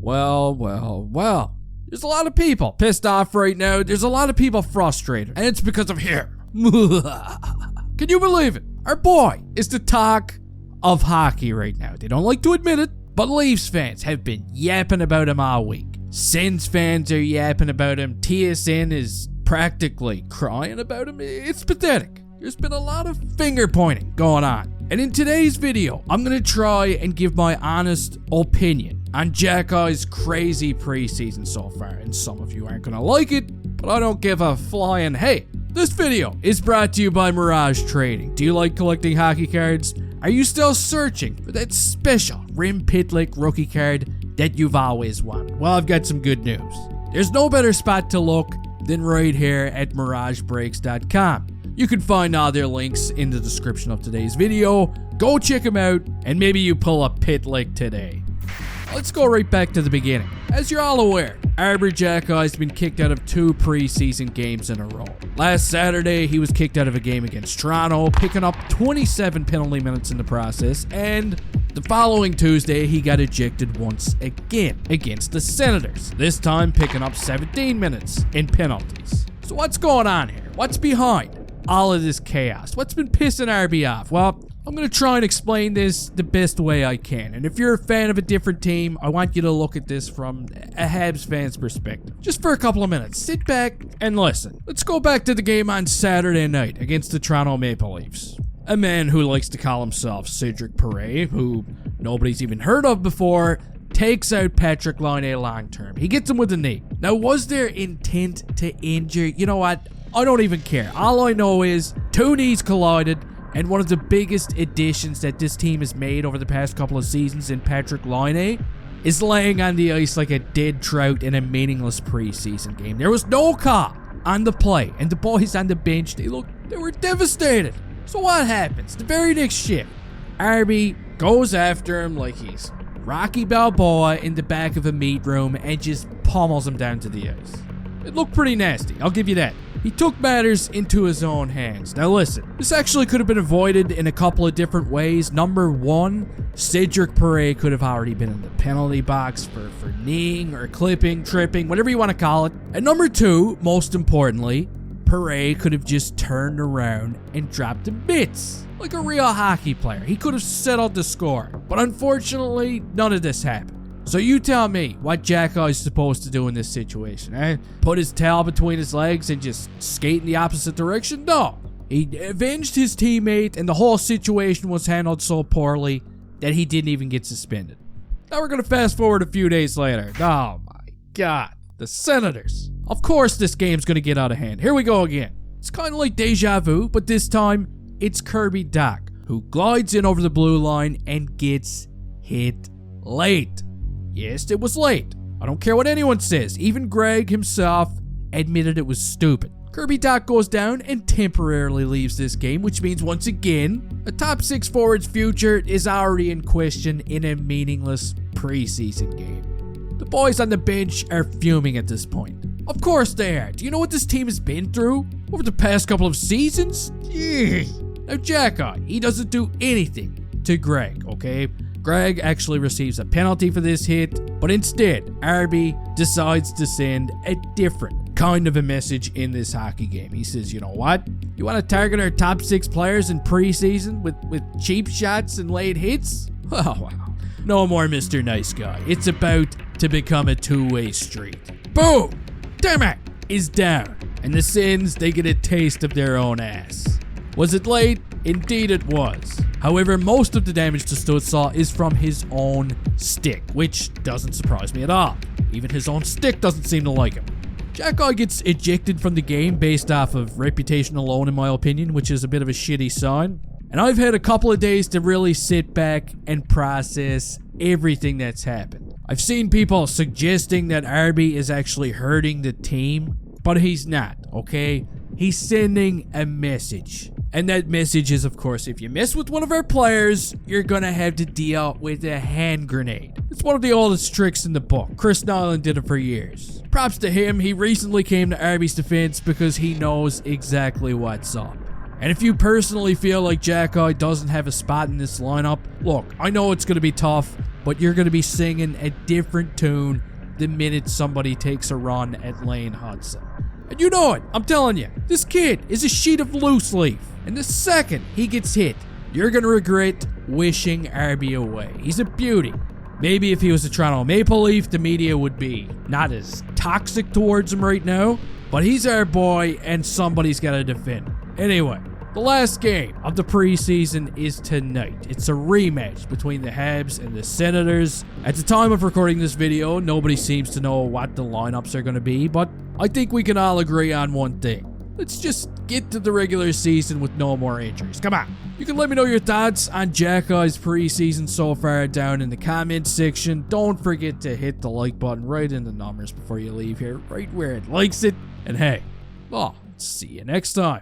Well. There's a lot of people pissed off right now. There's a lot of people frustrated. And it's because of here. Can you believe it? Our boy is the talk of hockey right now. They don't like to admit it, but Leafs fans have been yapping about him all week. Sens fans are yapping about him. TSN is practically crying about him. It's pathetic. There's been a lot of finger pointing going on. And in today's video, I'm going to try and give my honest opinion on Xhekaj's crazy preseason so far. And some of you aren't going to like it, but I don't give a flying hey. This video is brought to you by Miraj Trading. Do you like collecting hockey cards? Are you still searching for that special Rim Pitlick rookie card that you've always wanted? Well, I've got some good news. There's no better spot to look than right here at MirageBreaks.com. You can find all their links in the description of today's video. Go check them out, and maybe you pull a Pitlick today. Let's go right back to the beginning. As you're all aware, Arber Xhekaj has been kicked out of 2 preseason games in a row. Last Saturday, he was kicked out of a game against Toronto, picking up 27 penalty minutes in the process, and the following Tuesday, he got ejected once again against the Senators, this time picking up 17 minutes in penalties. So what's going on here? What's behind all of this chaos? What's been pissing RB off? Well, I'm going to try and explain this the best way I can. And if you're a fan of a different team, I want you to look at this from a Habs fan's perspective. Just for a couple of minutes, sit back and listen. Let's go back to the game on Saturday night against the Toronto Maple Leafs. A man who likes to call himself Cedric Perret, who nobody's even heard of before, takes out Patrik Laine long term. He gets him with a knee. Now, was there intent to injure? You know what? I don't even care. All I know is 2 knees collided, and one of the biggest additions that this team has made over the past couple of seasons in Patrik Laine is laying on the ice like a dead trout in a meaningless preseason game. There was no call on the play, and the boys on the bench, they were devastated. So what happens? The very next shift, Arby goes after him like he's Rocky Balboa in the back of a meat room and just pummels him down to the ice. It looked pretty nasty, I'll give you that. He took matters into his own hands. Now listen, this actually could have been avoided in a couple of different ways. Number 1, Cedric Perret could have already been in the penalty box for kneeing or clipping, tripping, whatever you want to call it. And number 2, most importantly, Perret could have just turned around and dropped the bits. Like a real hockey player. He could have settled the score. But unfortunately, none of this happened. So you tell me what Xhekaj is supposed to do in this situation, eh? Put his tail between his legs and just skate in the opposite direction? No. He avenged his teammate, and the whole situation was handled so poorly that he didn't even get suspended. Now we're going to fast forward a few days later. Oh my God. The Senators. Of course this game's going to get out of hand. Here we go again. It's kind of like deja vu, but this time it's Kirby Dach, who glides in over the blue line and gets hit late. Yes, it was late. I don't care what anyone says. Even Greg himself admitted it was stupid. Kirby Dach goes down and temporarily leaves this game, which means once again, a top 6 forward's future is already in question in a meaningless preseason game. The boys on the bench are fuming at this point. Of course they are. Do you know what this team has been through over the past couple of seasons? Yeah. Now Xhekaj, he doesn't do anything to Greg, okay? Greg actually receives a penalty for this hit, but instead, RB decides to send a different kind of a message in this hockey game. He says, you know what? You want to target our top 6 players in preseason with cheap shots and late hits? Oh, wow. No more Mr. Nice Guy. It's about to become a 2-way street. Boom! Damn it! Is down. And the Sens, they get a taste of their own ass. Was it late? Indeed it was. However, most of the damage to Stützle is from his own stick, which doesn't surprise me at all. Even his own stick doesn't seem to like him. Xhekaj gets ejected from the game based off of reputation alone, in my opinion, which is a bit of a shitty sign. And I've had a couple of days to really sit back and process everything that's happened. I've seen people suggesting that Arby is actually hurting the team, but he's not, okay? He's sending a message. And that message is, of course, if you mess with one of our players, you're gonna have to deal with a hand grenade. It's one of the oldest tricks in the book. Chris Nolan did it for years. Props to him, he recently came to Arby's defense because he knows exactly what's up. And if you personally feel like Xhekaj doesn't have a spot in this lineup, look, I know it's gonna be tough. but you're going to be singing a different tune the minute somebody takes a run at Lane Hudson. And you know it, I'm telling you, this kid is a sheet of loose leaf. And the second he gets hit, you're going to regret wishing Arby away. He's a beauty. Maybe if he was a Toronto Maple Leaf, the media would be not as toxic towards him right now, but he's our boy and somebody's got to defend him. Anyway, the last game of the preseason is tonight. It's a rematch between the Habs and the Senators. At the time of recording this video, nobody seems to know what the lineups are going to be, but I think we can all agree on one thing. Let's just get to the regular season with no more injuries. Come on. You can let me know your thoughts on Xhekaj's preseason so far down in the comments section. Don't forget to hit the like button right in the numbers before you leave here, right where it likes it. And hey, see you next time.